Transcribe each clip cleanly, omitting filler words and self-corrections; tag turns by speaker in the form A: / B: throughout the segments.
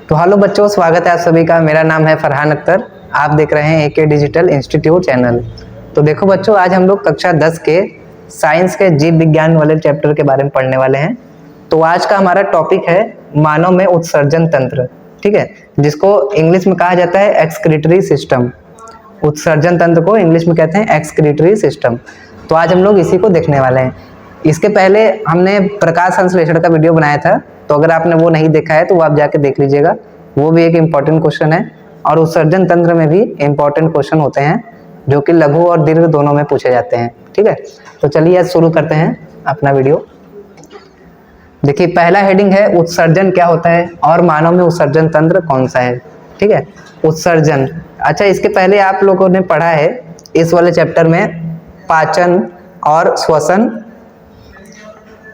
A: तो हेलो बच्चों, स्वागत है आप सभी का। मेरा नाम है फरहान अख्तर। आप देख रहे हैं एके डिजिटल इंस्टीट्यूट चैनल। तो देखो बच्चों, आज हम लोग कक्षा 10 के साइंस के जीव विज्ञान वाले चैप्टर के बारे में पढ़ने वाले हैं। तो आज का हमारा टॉपिक है मानव में उत्सर्जन तंत्र, ठीक है, जिसको इंग्लिश में कहा जाता है एक्सक्रीटरी सिस्टम। उत्सर्जन तंत्र को इंग्लिश में कहते हैं एक्सक्रीटरी सिस्टम। तो आज हम लोग इसी को देखने वाले हैं। इसके पहले हमने प्रकाश संश्लेषण का वीडियो बनाया था, तो अगर आपने वो नहीं देखा है तो वो आप जाके देख लीजिएगा। वो भी एक इम्पॉर्टेंट क्वेश्चन है और उत्सर्जन तंत्र में भी इम्पॉर्टेंट क्वेश्चन होते हैं जो कि लघु और दीर्घ दोनों में पूछे जाते हैं, ठीक है। तो चलिए आज शुरू करते हैं अपना वीडियो। देखिए, पहला हेडिंग है उत्सर्जन क्या होता है और मानव में उत्सर्जन तंत्र कौन सा है, ठीक है। उत्सर्जन, अच्छा, इसके पहले आप लोगों ने पढ़ा है इस वाले चैप्टर में पाचन और श्वसन।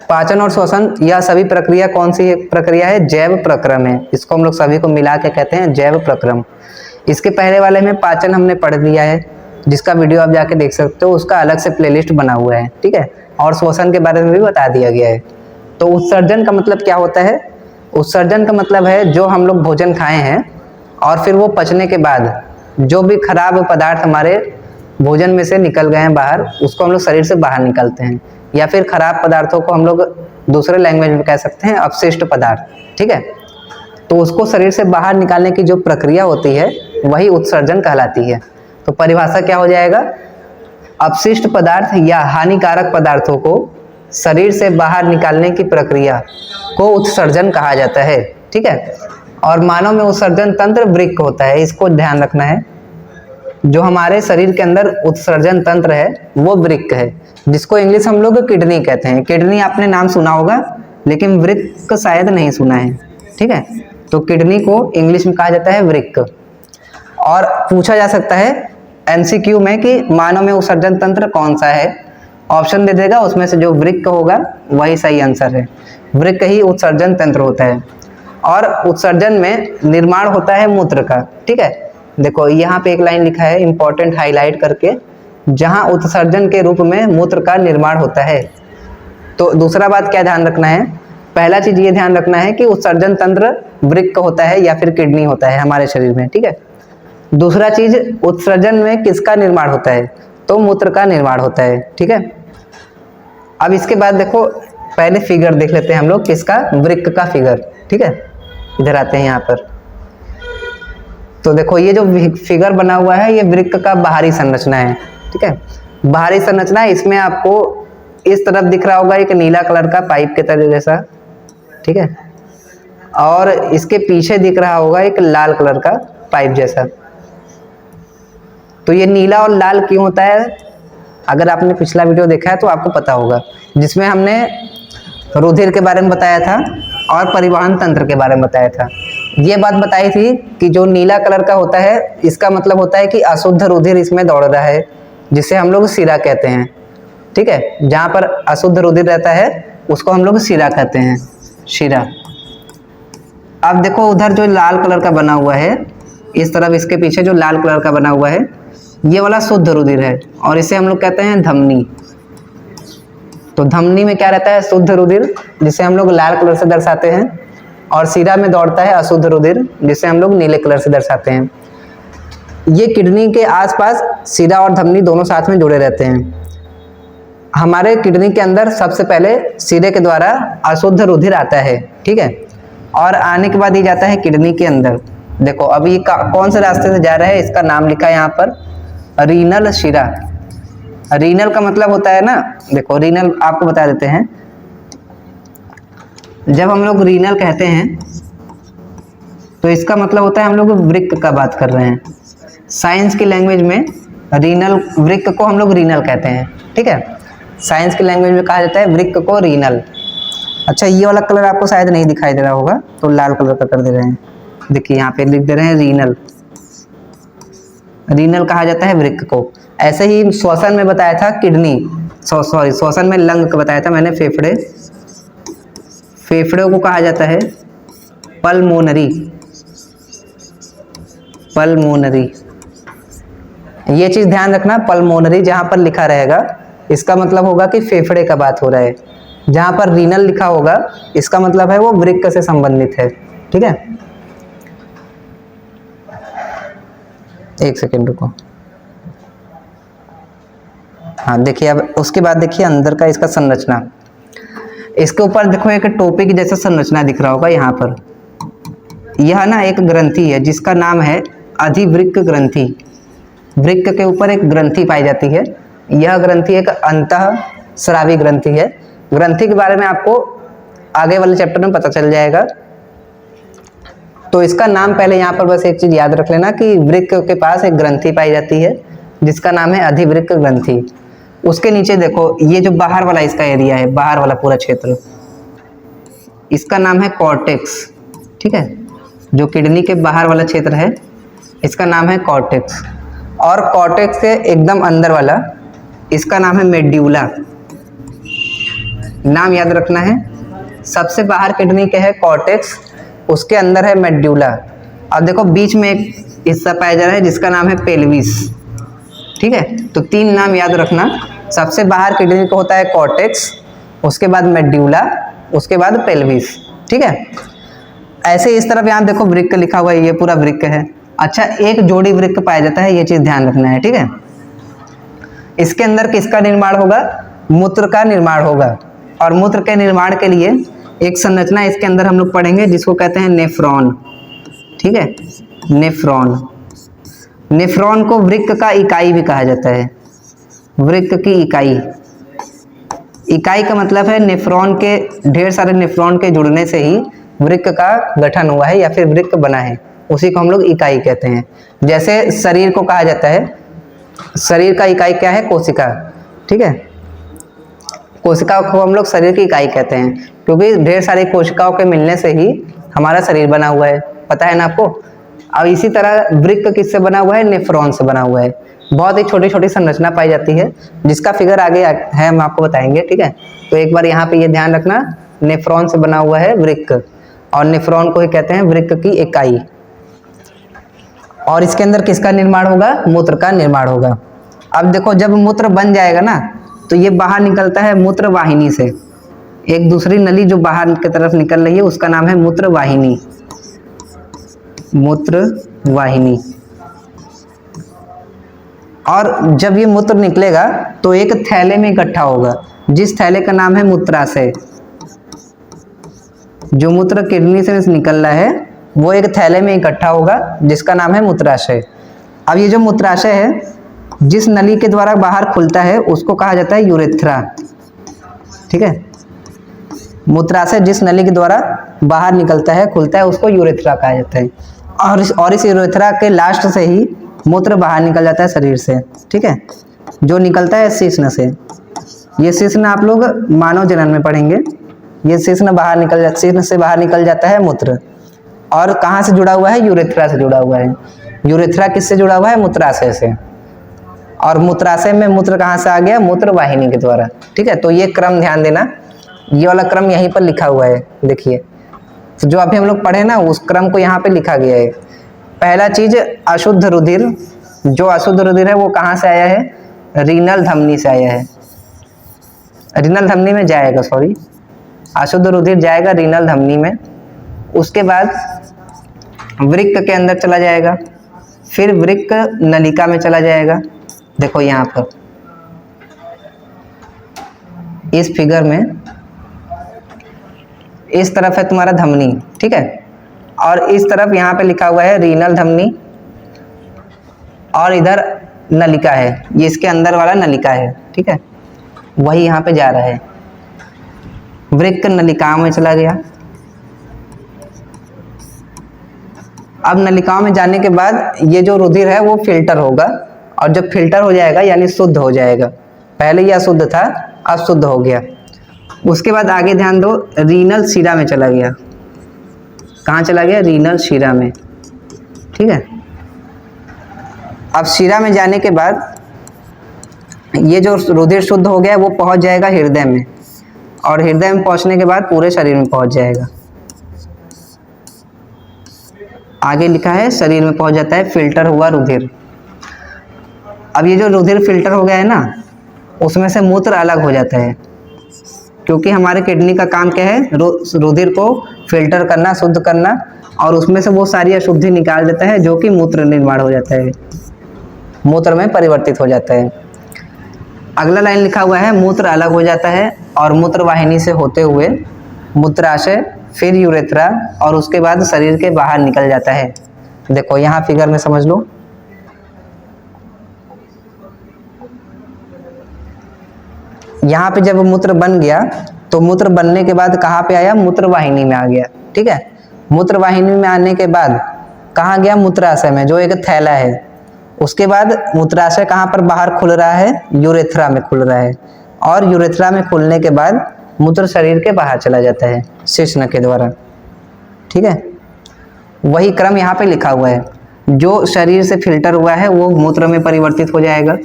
A: पाचन और श्वसन यह सभी प्रक्रिया कौन सी प्रक्रिया है? जैव प्रक्रम है। इसको हम लोग सभी को मिला के कहते हैं जैव प्रक्रम। इसके पहले वाले में पाचन हमने पढ़ लिया है, जिसका वीडियो आप जाके देख सकते हो, उसका अलग से प्लेलिस्ट बना हुआ है, ठीक है। और श्वसन के बारे में भी बता दिया गया है। तो उत्सर्जन का मतलब क्या होता है? उत्सर्जन का मतलब है जो हम लोग भोजन खाए हैं और फिर वो पचने के बाद जो भी खराब पदार्थ हमारे भोजन में से निकल गए हैं बाहर, उसको हम लोग शरीर से बाहर निकालते हैं। या फिर खराब पदार्थों को हम लोग दूसरे लैंग्वेज में कह सकते हैं अपशिष्ट पदार्थ, ठीक है। तो उसको शरीर से बाहर निकालने की जो प्रक्रिया होती है वही उत्सर्जन कहलाती है। तो परिभाषा क्या हो जाएगा? अपशिष्ट पदार्थ या हानिकारक पदार्थों को शरीर से बाहर निकालने की प्रक्रिया को उत्सर्जन कहा जाता है, ठीक है। और मानव में उत्सर्जन तंत्र वृक्क होता है, इसको ध्यान रखना है। जो हमारे शरीर के अंदर उत्सर्जन तंत्र है वो वृक्क है, जिसको इंग्लिश हम लोग किडनी कहते हैं। किडनी आपने नाम सुना होगा, लेकिन वृक्क शायद नहीं सुना है, ठीक है। तो किडनी को इंग्लिश में कहा जाता है वृक्क। और पूछा जा सकता है एमसीक्यू में कि मानव में उत्सर्जन तंत्र कौन सा है, ऑप्शन दे देगा, उसमें से जो वृक्क होगा वही सही आंसर है। वृक्क ही उत्सर्जन तंत्र होता है। और उत्सर्जन में निर्माण होता है मूत्र का, ठीक है। देखो यहाँ पे एक लाइन लिखा है इंपॉर्टेंट हाईलाइट करके, जहां उत्सर्जन के रूप में मूत्र का निर्माण होता है। तो दूसरा बात क्या ध्यान रखना है? पहला चीज ये ध्यान रखना है कि उत्सर्जन तंत्र वृक्क होता है या फिर किडनी होता है हमारे शरीर में, ठीक है। दूसरा चीज, उत्सर्जन में किसका निर्माण होता है? तो मूत्र का निर्माण होता है, ठीक है। अब इसके बाद देखो, पहले फिगर देख लेते हैं हम लोग, किसका? वृक्क का फिगर, ठीक है। इधर आते हैं यहाँ पर। तो देखो ये जो फिगर बना हुआ है ये वृक्क का बाहरी संरचना है, ठीक है। बाहरी संरचना है, इसमें आपको इस तरफ दिख रहा होगा एक नीला कलर का पाइप के तरह जैसा, ठीक है। और इसके पीछे दिख रहा होगा एक लाल कलर का पाइप जैसा। तो ये नीला और लाल क्यों होता है? अगर आपने पिछला वीडियो देखा है तो आपको पता होगा, जिसमें हमने रुधिर के बारे में बताया था और परिवहन तंत्र के बारे में बताया था। ये बात बताई थी कि जो नीला कलर का होता है इसका मतलब होता है कि अशुद्ध रुधिर इसमें दौड़ रहा है, जिसे हम लोग शिरा कहते हैं, ठीक है। जहाँ पर अशुद्ध रुधिर रहता है उसको हम लोग शिरा कहते हैं, शिरा। अब देखो उधर जो लाल कलर का बना हुआ है, इस तरफ इसके पीछे जो लाल कलर का बना हुआ है ये वाला शुद्ध रुधिर है और इसे हम लोग कहते हैं धमनी। तो धमनी में क्या रहता है? शुद्ध रुधिर, जिसे हम लोग लाल कलर से दर्शाते हैं। और शिरा में दौड़ता है अशुद्ध रुधिर, जिसे हम लोग नीले कलर से दर्शाते हैं। ये किडनी के आसपास शिरा और धमनी दोनों साथ में जुड़े रहते हैं। हमारे किडनी के अंदर सबसे पहले शिरे के द्वारा अशुद्ध रुधिर आता है, ठीक है। और आने के बाद ये जाता है किडनी के अंदर। देखो अभी कौन से रास्ते से जा रहा है, इसका नाम लिखा है यहाँ पर रीनल शिरा। रीनल का मतलब होता है ना, देखो रीनल आपको बता देते हैं। जब हम लोग रीनल कहते हैं तो इसका मतलब होता है हम लोग वृक्क का बात कर रहे हैं। साइंस की लैंग्वेज में रीनल, वृक्क को हम लोग रीनल कहते हैं, ठीक है। साइंस की लैंग्वेज में कहा जाता है वृक्क को रीनल। अच्छा, ये वाला कलर आपको शायद नहीं दिखाई दे रहा होगा, तो लाल कलर का कर दे रहे हैं। देखिए यहाँ पे लिख दे रहे हैं रीनल। रीनल कहा जाता है वृक्क को। ऐसे ही श्वसन में बताया था किडनी, सॉरी श्वसन में लंग का बताया था मैंने, फेफड़े। फेफड़े को कहा जाता है पल्मोनरी। पल्मोनरी, ये चीज ध्यान रखना, पल्मोनरी जहां पर लिखा रहेगा इसका मतलब होगा कि फेफड़े का बात हो रहा है। जहां पर रीनल लिखा होगा इसका मतलब है वो वृक्क से संबंधित है, ठीक है। एक सेकेंड रुको। हाँ देखिए, अब उसके बाद देखिए अंदर का इसका संरचना। इसके ऊपर देखो एक टोपी की जैसा संरचना दिख रहा होगा यहाँ पर। यह ना एक ग्रंथि है जिसका नाम है अधिवृक्क ग्रंथि। वृक्क के ऊपर एक ग्रंथि पाई जाती है। यह ग्रंथि एक अंतःस्रावी ग्रंथि है। ग्रंथि के बारे में आपको आगे वाले चैप्टर में पता चल जाएगा। तो इसका नाम पहले यहाँ पर बस एक चीज याद रख लेना कि वृक्क के पास एक ग्रंथि पाई जाती है जिसका नाम है अधिवृक्क ग्रंथि। उसके नीचे देखो, ये जो बाहर वाला इसका एरिया है, बाहर वाला पूरा क्षेत्र, इसका नाम है कॉर्टेक्स। ठीक है, जो किडनी के बाहर वाला क्षेत्र है इसका नाम है कॉर्टेक्स। और कॉर्टेक्स के एकदम अंदर वाला इसका नाम है मेड्यूला। नाम याद रखना है, सबसे बाहर किडनी के है कॉर्टेक्स, उसके अंदर है मेड्यूला। अब देखो बीच में एक हिस्सा पाया जा रहा है जिसका नाम है पेल्विस। ठीक है, तो 3 नाम याद रखना। सबसे बाहर किडनी को होता है कॉर्टेक्स, उसके बाद मेड्यूला, उसके बाद पेल्विस। ठीक है, ऐसे इस तरफ यहाँ देखो वृक्क लिखा हुआ है, ये पूरा वृक्क है। अच्छा, एक जोड़ी वृक्क पाया जाता है, ये चीज ध्यान रखना है। ठीक है, इसके अंदर किसका निर्माण होगा? मूत्र का निर्माण होगा। और मूत्र के निर्माण के लिए एक संरचना इसके अंदर हम लोग पढ़ेंगे जिसको कहते हैं नेफ्रॉन। ठीक है, नेफ्रॉन। नेफ्रॉन को वृक्क का इकाई भी कहा जाता है। वृक्क की इकाई। इकाई का मतलब है नेफ्रॉन के, ढेर सारे नेफ्रॉन के जुड़ने से ही वृक्क का गठन हुआ है या फिर वृक्क बना है, उसी को हम लोग इकाई कहते हैं। जैसे शरीर को कहा जाता है, शरीर का इकाई क्या है? कोशिका। ठीक है, कोशिका को हम लोग शरीर की इकाई कहते हैं क्योंकि ढेर सारी कोशिकाओं के मिलने से ही हमारा शरीर बना हुआ है, पता है ना आपको। अब इसी तरह वृक्क किससे बना हुआ है? नेफ्रॉन से बना हुआ है। बहुत ही छोटी छोटी संरचना पाई जाती है जिसका फिगर आगे है, हम आपको बताएंगे। ठीक है, तो एक बार यहाँ पे ये ध्यान रखना, नेफ्रॉन से बना हुआ है वृक्क, और नेफ्रॉन को ही कहते हैं वृक्क की इकाई। और इसके अंदर किसका निर्माण होगा? मूत्र का निर्माण होगा। अब देखो, जब मूत्र बन जाएगा ना तो ये बाहर निकलता है मूत्र वाहिनी से। एक दूसरी नली जो बाहर की तरफ निकल रही है उसका नाम है मूत्र वाहिनी। मूत्र वाहिनी। और जब ये मूत्र निकलेगा तो एक थैले में इकट्ठा होगा, जिस थैले का नाम है मूत्राशय। जो मूत्र किडनी से निकल रहा है वो एक थैले में इकट्ठा होगा जिसका नाम है मूत्राशय। अब ये जो मूत्राशय है, जिस नली के द्वारा बाहर खुलता है उसको कहा जाता है यूरेथ्रा। ठीक है, मूत्राशय जिस नली के द्वारा बाहर निकलता है, खुलता है, उसको यूरेथ्रा कहा जाता है। और इस यूरेथ्रा के लास्ट से ही मूत्र बाहर निकल जाता है शरीर से। ठीक है, जो निकलता है शिश्न से। ये शिश्न आप लोग मानव जनन में पढ़ेंगे। ये शिश्न से बाहर निकल जाता है मूत्र। और कहाँ से जुड़ा हुआ है? यूरेथ्रा से जुड़ा हुआ है। यूरेथ्रा किससे जुड़ा हुआ है? मूत्राशय से। और मूत्राशय में मूत्र कहाँ से आ गया? मूत्र वाहिनी के द्वारा। ठीक है, तो ये क्रम ध्यान देना, ये वाला क्रम यहीं पर लिखा हुआ है। देखिए, तो जो अभी हम लोग पढ़े ना उस क्रम को यहाँ पे लिखा गया है। पहला चीज अशुद्ध रुधिर। जो अशुद्ध रुधिर है वो कहाँ से आया है? रीनल धमनी से आया है। रीनल धमनी में जाएगा, सॉरी, अशुद्ध रुधिर जाएगा रीनल धमनी में। उसके बाद वृक्क के अंदर चला जाएगा, फिर वृक्क नलिका में चला जाएगा। देखो यहाँ पर इस फिगर में इस तरफ है तुम्हारा धमनी। ठीक है, और इस तरफ यहाँ पे लिखा हुआ है रीनल धमनी, और इधर नलिका है, ये इसके अंदर वाला नलिका है। ठीक है, वही यहाँ पे जा रहा है। वृक्क नलिकाओं में चला गया। अब नलिकाओं में जाने के बाद ये जो रुधिर है वो फिल्टर होगा, और जब फिल्टर हो जाएगा यानी शुद्ध हो जाएगा। पहले ये अशुद्ध था, अब शुद्ध हो गया। उसके बाद आगे ध्यान दो, रीनल शिरा में चला गया। कहाँ चला गया? रीनल शिरा में। ठीक है, अब शिरा में जाने के बाद ये जो रुधिर शुद्ध हो गया वो पहुंच जाएगा हृदय में, और हृदय में पहुंचने के बाद पूरे शरीर में पहुंच जाएगा। आगे लिखा है शरीर में पहुंच जाता है फिल्टर हुआ रुधिर। अब ये जो रुधिर फिल्टर हो गया है ना, उसमें से मूत्र अलग हो जाता है, क्योंकि हमारे किडनी का काम क्या है? रुधिर को फिल्टर करना, शुद्ध करना, और उसमें से वो सारी अशुद्धि निकाल देता है जो कि मूत्र निर्माण हो जाता है। मूत्र में परिवर्तित हो जाता है। अगला लाइन लिखा हुआ है मूत्र अलग हो जाता है और मूत्र वाहिनी से होते हुए मूत्राशय, फिर यूरेथ्रा और उसके बाद शरीर के बाहर निकल जाता है। देखो यहाँ फिगर में समझ लो, यहाँ पे जब मूत्र बन गया तो मूत्र बनने के बाद कहाँ पे आया, मूत्र वाहिनी में आ गया। ठीक है, मूत्र वाहिनी में आने के बाद कहाँ गया, मूत्राशय में, जो एक थैला है। उसके बाद मूत्राशय कहाँ पर बाहर खुल रहा है, यूरेथ्रा में खुल रहा है, और यूरेथ्रा में खुलने के बाद मूत्र शरीर के बाहर चला जाता है शीर्षनख के द्वारा। ठीक है, वही क्रम यहाँ पे लिखा हुआ है। जो शरीर से फिल्टर हुआ है वो मूत्र में परिवर्तित हो जाएगा,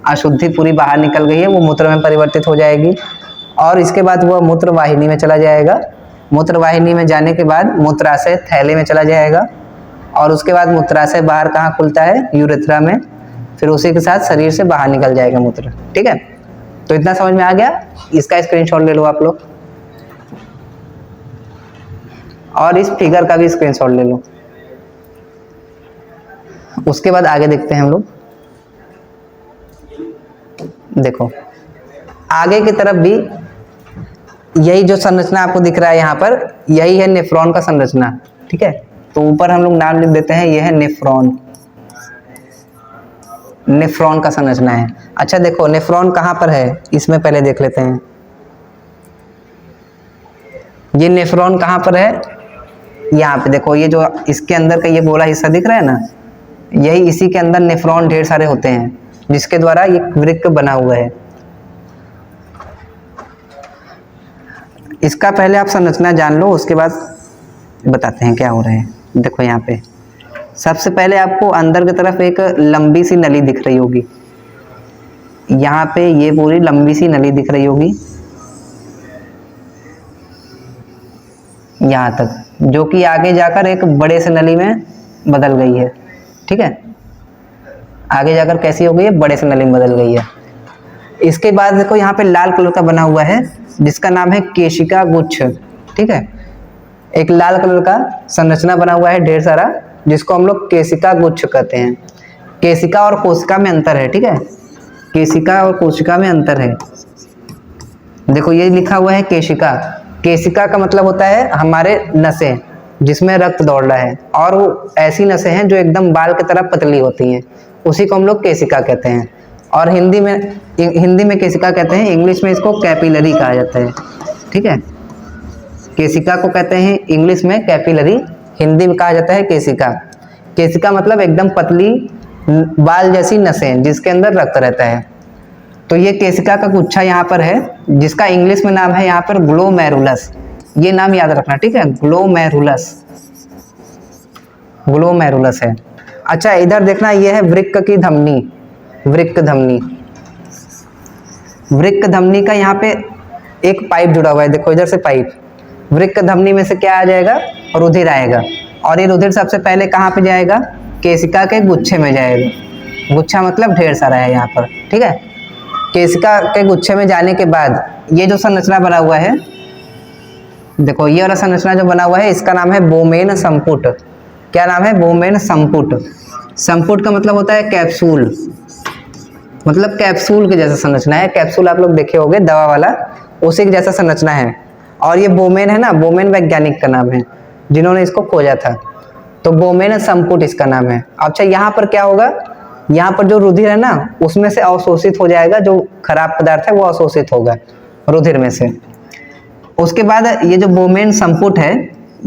A: अशुद्धि पूरी बाहर निकल गई है वो मूत्र में परिवर्तित हो जाएगी, और इसके बाद वह मूत्र वाहिनी में चला जाएगा। मूत्र वाहिनी में जाने के बाद मूत्राशय थैले में चला जाएगा, और उसके बाद मूत्राशय बाहर कहाँ खुलता है, यूरेथ्रा में, फिर उसी के साथ शरीर से बाहर निकल जाएगा मूत्र। ठीक है, तो इतना समझ में आ गया। इसका स्क्रीनशॉट ले लो आप लोग, और इस फिगर का भी स्क्रीनशॉट ले लो। उसके बाद आगे देखते हैं हम लोग। देखो आगे की तरफ भी यही जो संरचना आपको दिख रहा है यहाँ पर, यही है नेफ्रॉन का संरचना। ठीक है, तो ऊपर हम लोग नाम लिख देते हैं, यह है नेफ्रॉन। नेफ्रॉन का संरचना है। अच्छा देखो नेफ्रॉन कहाँ पर है, इसमें पहले देख लेते हैं। ये नेफ्रॉन कहाँ पर है, यहाँ पे देखो, ये जो इसके अंदर का ये गोला हिस्सा दिख रहा है ना, यही इसी के अंदर नेफ्रॉन ढेर सारे होते हैं, जिसके द्वारा ये वृक्क बना हुआ है। इसका पहले आप संरचना जान लो, उसके बाद बताते हैं क्या हो रहा है। देखो यहाँ पे सबसे पहले आपको अंदर की तरफ एक लंबी सी नली दिख रही होगी। यहाँ पे ये पूरी लंबी सी नली दिख रही होगी यहाँ तक, जो कि आगे जाकर एक बड़े से नली में बदल गई है। ठीक है, आगे जाकर कैसी हो गई है, बड़े से नली में बदल गई है। इसके बाद देखो यहाँ पे लाल कलर का बना हुआ है, जिसका नाम है केशिका गुच्छ। ठीक है, एक लाल कलर का संरचना बना हुआ है ढेर सारा, जिसको हम लोग केशिका गुच्छ कहते हैं। केशिका और कोशिका में अंतर है। ठीक है, केशिका और कोशिका में अंतर है। देखो ये लिखा हुआ है केशिका। केशिका का मतलब होता है हमारे नसें, जिसमें रक्त दौड़ रहा है, और वो ऐसी नसें हैं जो एकदम बाल की तरह पतली होती हैं, उसी को हम लोग केशिका कहते हैं। और हिंदी में केशिका कहते हैं, इंग्लिश में इसको कैपिलरी कहा जाता है। ठीक है, केशिका को कहते हैं इंग्लिश में कैपिलरी, हिंदी में कहा जाता है केशिका। केशिका मतलब एकदम पतली बाल जैसी नसें जिसके अंदर रक्त रहता है। तो ये केशिका का गुच्छा यहाँ पर है, जिसका इंग्लिश में नाम है यहाँ पर ग्लोमेरुलस। ये नाम याद रखना। ठीक है, ग्लोमेरुलस, ग्लोमेरुलस है। अच्छा इधर देखना, ये है वृक्क की धमनी, वृक्क धमनी। वृक्क धमनी का यहाँ पे एक पाइप जुड़ा हुआ है, देखो इधर से पाइप। वृक्क धमनी में से क्या आ जाएगा, रुधिर आएगा, और ये रुधिर सबसे पहले कहाँ पे जाएगा, केशिका के गुच्छे में जाएगा। गुच्छा मतलब ढेर सारा है यहाँ पर। ठीक है, केशिका के गुच्छे में जाने के बाद ये जो संरचना बना हुआ है, देखो ये वाला संरचना जो बना हुआ है, इसका नाम है बोमेन संपुट। क्या नाम है, बोमेन संपुट। संपुट का मतलब होता है कैप्सूल, मतलब कैप्सूल के जैसा संरचना है। कैप्सूल आप लोग देखे होंगे दवा वाला, उसी के जैसा संरचना है। और ये बोमेन है ना, बोमेन वैज्ञानिक का नाम है जिन्होंने इसको खोजा था, तो बोमेन संपुट इसका नाम है। अच्छा यहाँ पर क्या होगा, यहाँ पर जो रुधिर है ना, उसमें से अवशोषित हो जाएगा, जो खराब पदार्थ है वो अवशोषित होगा रुधिर में से। उसके बाद ये जो बोमेन संपुट है,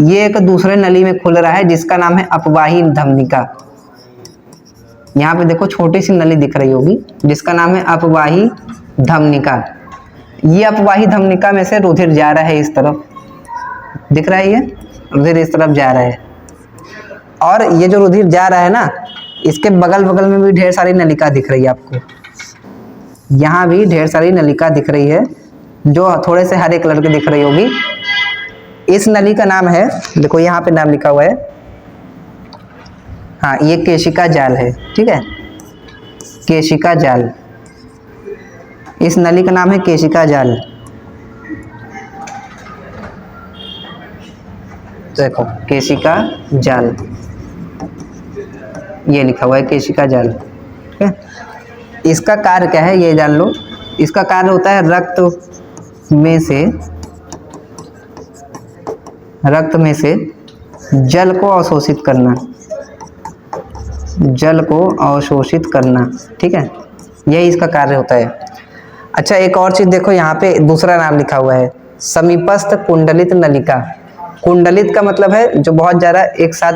A: ये एक दूसरे नली में खुल रहा है, जिसका नाम है अपवाही धमनिका। यहाँ पे देखो छोटी सी नली दिख रही होगी, जिसका नाम है अपवाही धमनिका। ये अपवाही धमनिका में से रुधिर जा रहा है, इस तरफ दिख रहा है, ये रुधिर इस तरफ जा रहा है। और ये जो रुधिर जा रहा है ना, इसके बगल बगल में भी ढेर सारी नलिका दिख रही है आपको। यहाँ भी ढेर सारी नलिका दिख रही है, जो थोड़े से हरे कलर की दिख रही होगी। इस नली का नाम है, देखो यहाँ पे नाम लिखा हुआ है, हाँ ये केशिका जाल है। ठीक है, केशिका जाल, इस नली का नाम है केशिका जाल। देखो केशिका जाल, ये लिखा हुआ है केशिका जाल। ठीक है। इसका कार्य क्या है ये जान लो। इसका कार्य होता है रक्त में से जल को अवशोषित करना, जल को अवशोषित करना, ठीक है, यही इसका कार्य होता है। अच्छा एक और चीज देखो, यहाँ पे दूसरा नाम लिखा हुआ है समीपस्थ कुंडलित नलिका। कुंडलित का मतलब है जो बहुत ज़्यादा एक साथ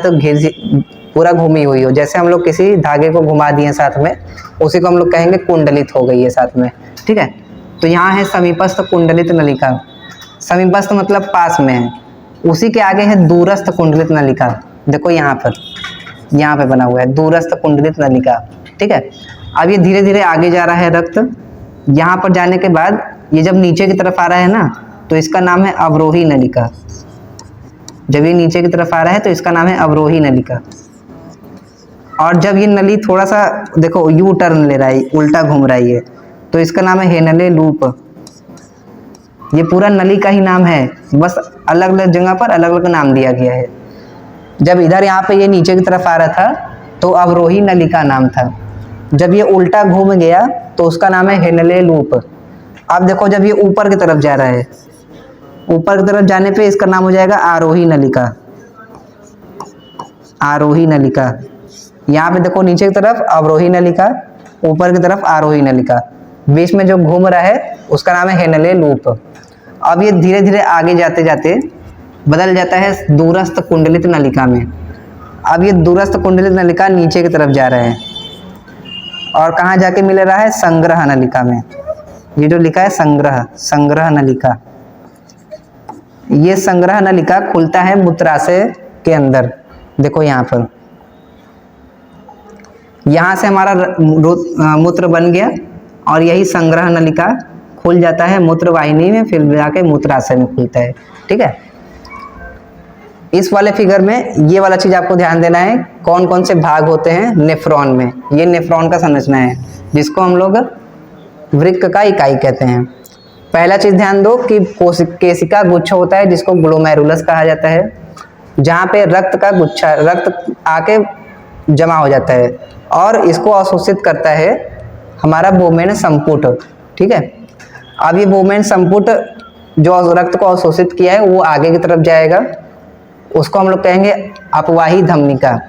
A: पूरा घूमी हुई हो, जैसे हम लोग किसी धागे को घुमा दिए साथ में, उसी को हम लोग कहेंगे कुंडलित हो गई है साथ में, ठीक है। तो यहाँ है समीपस्थ कुंडलित नलिका। समीपस्थ मतलब पास में है, उसी के आगे है दूरस्थ कुंडलित नलिका। देखो यहाँ पे बना हुआ है दूरस्थ कुंडलित नलिका, ठीक है। अब ये धीरे धीरे आगे जा रहा है रक्त। यहाँ पर जाने के बाद ये जब नीचे की तरफ आ रहा है ना, तो इसका नाम है अवरोही नलिका। जब ये नीचे की तरफ आ रहा है तो इसका नाम है अवरोही नलिका। और जब ये नली थोड़ा सा देखो यू टर्न ले रहा है, उल्टा घूम रहा है ये, तो इसका नाम है हेनले लूप। ये पूरा नली का ही नाम है, बस अलग अलग जगह पर अलग अलग नाम दिया गया है। जब इधर यहाँ पे ये नीचे की तरफ आ रहा था तो अवरोही नलिका नाम था। जब ये उल्टा घूम गया तो उसका नाम है हेनले लूप। अब देखो जब ये ऊपर की तरफ जा रहा है, ऊपर की तरफ जाने पे इसका नाम हो जाएगा आरोही नलिका। आरोही नलिका। यहाँ पे देखो नीचे की तरफ अवरोही नलिका, ऊपर की तरफ आरोही नलिका, बीच में जो घूम रहा है उसका नाम है हेनले लूप। अब ये धीरे धीरे आगे जाते जाते बदल जाता है दूरस्थ कुंडलित नलिका में। अब ये दूरस्थ कुंडलित नलिका नीचे की तरफ जा रहा है और कहाँ जाके मिल रहा है, संग्रह नलिका में। ये जो लिखा है संग्रह नलिका, ये संग्रह नलिका खुलता है मूत्राशय के अंदर। देखो यहाँ पर, यहाँ से हमारा मूत्र बन गया और यही संग्रह नलिका खुल जाता है मूत्र वाहिनी में, फिर जाके मूत्राशय में खुलता है, ठीक है। इस वाले फिगर में ये वाला चीज आपको ध्यान देना है, कौन कौन से भाग होते हैं नेफ्रॉन में। ये नेफ्रॉन का संरचना है जिसको हम लोग वृक्क का इकाई कहते हैं। पहला चीज ध्यान दो कि केशिका गुच्छ होता है जिसको ग्लोमेरुलस कहा जाता है, जहाँ पे रक्त का गुच्छा, रक्त आके जमा हो जाता है और इसको अवशोषित करता है हमारा बोमेन संपुट, ठीक है। अब ये बोमेन संपुट जो रक्त को अवशोषित किया है वो आगे की तरफ जाएगा, उसको हम लोग कहेंगे अपवाही धमनिका।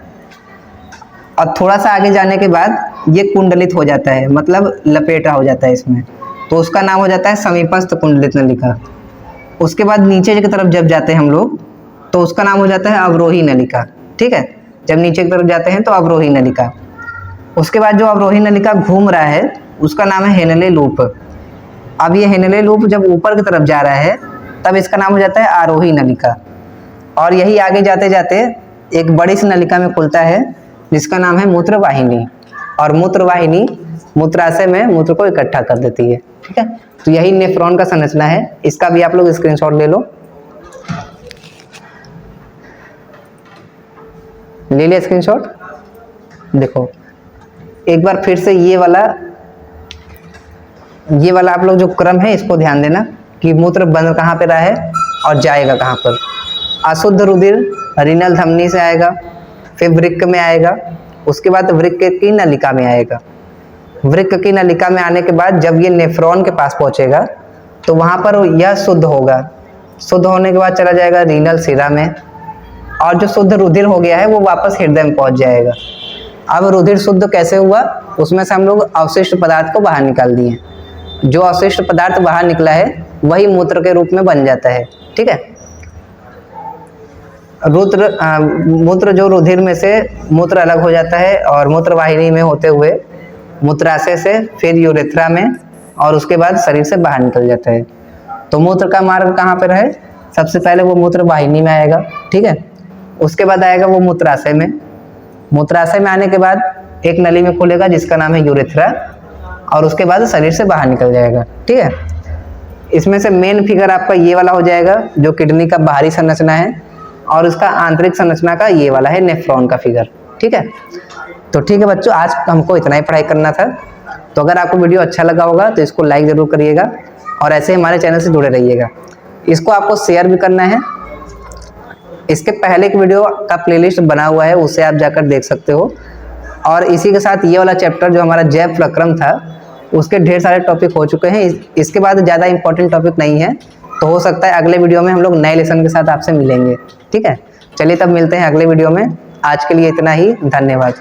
A: और थोड़ा सा आगे जाने के बाद ये कुंडलित हो जाता है, मतलब लपेटा हो जाता है इसमें, तो उसका नाम हो जाता है समीपस्थ कुंडलित नलिका। उसके बाद नीचे की तरफ जब जाते हैं हम लोग तो उसका नाम हो जाता है अवरोही नलिका, ठीक है। जब नीचे की तरफ जाते हैं तो अवरोही नलिका। उसके बाद जो अवरोही नलिका घूम रहा है उसका नाम है हेनले लूप। अब ये हेनले लूप जब ऊपर की तरफ जा रहा है तब इसका नाम हो जाता है आरोही नलिका। और यही आगे जाते जाते एक बड़ी सी नलिका में खुलता है जिसका नाम है मूत्र वाहिनी। और मूत्र वाहिनी मूत्राशय में मूत्र को इकट्ठा कर देती है, ठीक है। तो यही नेफ्रॉन का संरचना है। इसका भी आप लोग स्क्रीनशॉट ले लो। ले लिया स्क्रीनशॉट। देखो एक बार फिर से ये वाला आप लोग जो क्रम है इसको ध्यान देना कि मूत्र बंद कहाँ पे रहा है और जाएगा कहाँ पर। अशुद्ध रुधिर रीनल धमनी से आएगा, फिर वृक्क में आएगा, उसके बाद वृक्क की नलिका में आएगा। वृक्क की नलिका में आने के बाद जब ये नेफ्रॉन के पास पहुंचेगा तो वहां पर यह शुद्ध होगा। शुद्ध होने के बाद चला जाएगा रीनल शिरा में, और जो शुद्ध रुधिर हो गया है वो वापस हृदय में पहुंच जाएगा। अब रुधिर शुद्ध कैसे हुआ, उसमें से हम लोग अवशिष्ट पदार्थ को बाहर निकाल दिए। जो अवशिष्ट पदार्थ बाहर निकला है वही मूत्र के रूप में बन जाता है, ठीक है। मूत्र जो रुधिर में से मूत्र अलग हो जाता है और मूत्र वाहिनी में होते हुए मूत्राशय से फिर यूरेथ्रा में और उसके बाद शरीर से बाहर निकल जाता है। तो मूत्र का मार्ग कहाँ पर है, सबसे पहले वो मूत्र वाहिनी में आएगा, ठीक है। उसके बाद आएगा वो मूत्राशय में। मूत्राशय में आने के बाद एक नली में खुलेगा जिसका नाम है यूरेथ्रा, और उसके बाद शरीर से बाहर निकल जाएगा, ठीक है। इसमें से मेन फिगर आपका ये वाला हो जाएगा जो किडनी का बाहरी संरचना है, और उसका आंतरिक संरचना का ये वाला है नेफ्रॉन का फिगर, ठीक है। तो ठीक है बच्चों, आज हमको इतना ही पढ़ाई करना था। तो अगर आपको वीडियो अच्छा लगा होगा तो इसको लाइक ज़रूर करिएगा और ऐसे हमारे चैनल से जुड़े रहिएगा। इसको आपको शेयर भी करना है। इसके पहले एक वीडियो का प्लेलिस्ट बना हुआ है, उसे आप जाकर देख सकते हो। और इसी के साथ ये वाला चैप्टर जो हमारा जैव प्रक्रम था उसके ढेर सारे टॉपिक हो चुके हैं। इसके बाद ज़्यादा इंपॉर्टेंट टॉपिक नहीं है, तो हो सकता है अगले वीडियो में हम लोग नए लेसन के साथ आपसे मिलेंगे। ठीक है, चलिए तब मिलते हैं अगले वीडियो में। आज के लिए इतना ही, धन्यवाद।